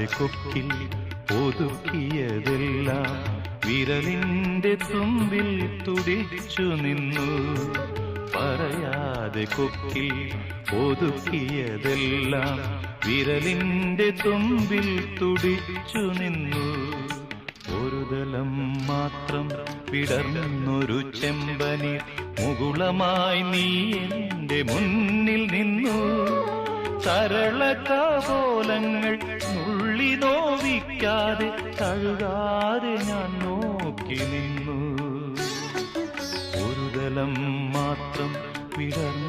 പറയാതെ കൊക്കിൽ ഒതുക്കിയതെല്ലാം വിരലിന്റെ തുമ്പിൽ തുടിച്ചു നിന്നു. പറയാതെ കൊക്കിൽ ഒതുക്കിയതെല്ലാം വിരലിന്റെ തുമ്പിൽ തുടിച്ചു നിന്നു. ഒരു ദലം മാത്രം വിടർന്നൊരു ചെമ്പനി മുകുളമായി നീ എന്റെ മുന്നിൽ നിന്നു. സരളകപോലങ്ങൾ നുള്ളി നോവിക്കാതെ കഴുകാതെ ഞാൻ നോക്കി നിന്നു. ഒരു ദലം മാത്രം വിടർന്നു